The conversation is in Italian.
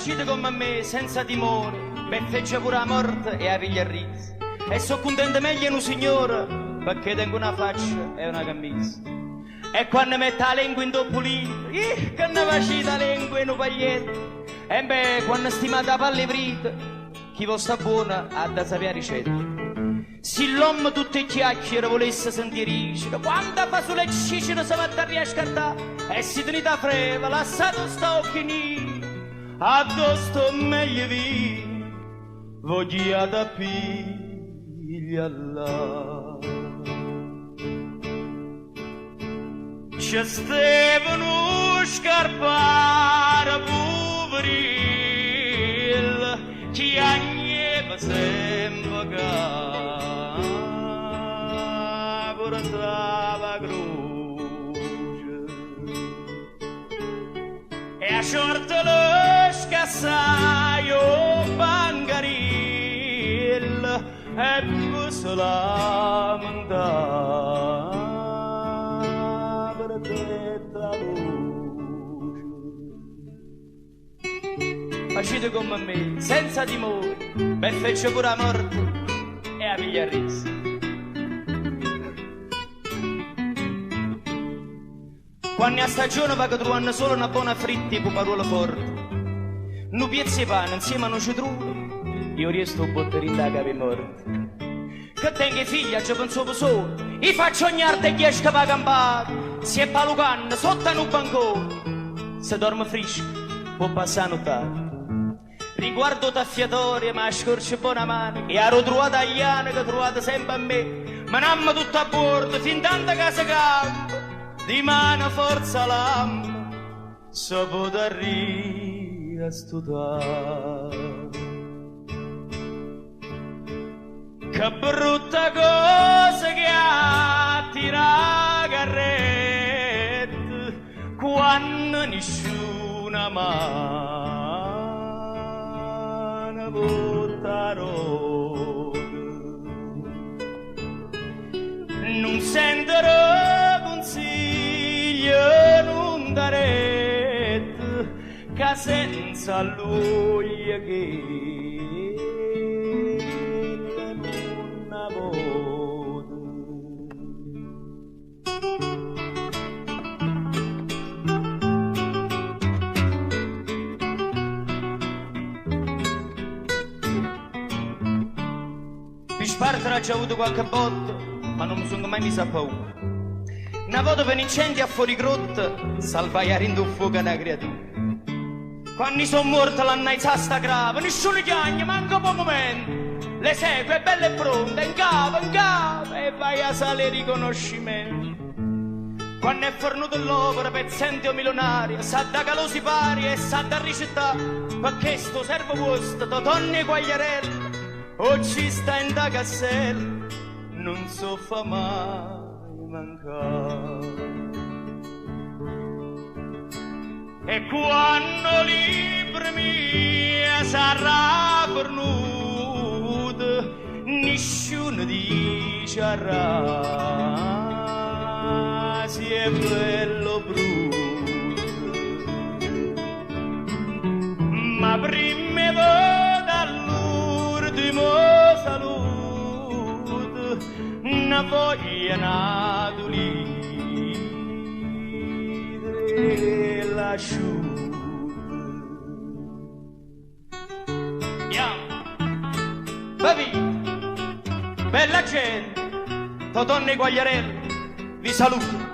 Facite come me, senza timore, per fece pure la morte e a pigliarris. E so contento meglio in un signore, perché tengo una faccia e una camisa. E quando mette la lingua in topolino, che ne facite la lingua in un paglietto? E beh, quando stimate la palle frita, chi vuole sta buona ha da sapere ricetta. Se l'uomo tutte chiacchiere volesse sentire ricere, quando fa sulle cicere si mette a riscattare, e si tenete a freva, lasciato sta occhini, addosso meglio vi, voglio da pigliarla. C'è Stefano scarpare poveril, chi agneva sempre che portava croce. E a sorte lo scassaio bangaril, e poi se lamentava. Facete come me, senza timore, per fece pure la morte e a pigliarris. Quando a stagione va che trovano solo una buona fritta e parole forti, un piezzo di pane insieme a un citrone, io resto un botterino da capi morti. Che tengo figlia, ci penso solo, i faccio ognarte e esca per campare. Si è palucando sotto un bancone, se dorme fresco può passare a nottare. Riguardo taffiatorie ma scorce buona mano, e ero trovato agli anni che trovate sempre a me, ma namma tutto a bordo fin tanto che si campa, di mano forza l'amma se poter riastutare. Che brutta cosa che attira carrette quando nessuna mano butta rotta. Non sentirò consiglio, non darete, che senza lui che mi sparta ha già avuto qualche botta, ma non mi sono mai messo a paura. Una volta per un incendio a fuori grotta, salvaiare in un fuoco una creatura. Quando sono morto l'annaizzata sta grave, nessuno chiagna, manca un momento. Le segue è bella e pronta, in capo, e vai a sale riconoscimento. Quando è fornuto l'opera, pezzente o milionaria, sa da calosi pari e sa da ricettà, perché sto servo vostro, Totonne e Quagliarella, o ci sta in da cassella, non so fa mai mancare. E quando libri mia sarà fornuta, nessuno dice arra, si è bello brutto. Ma prima vado all'ultimo saluto, una voglia natulire l'asciutta. Baby, bella gente, Totonne e Quagliarella, vi saluto.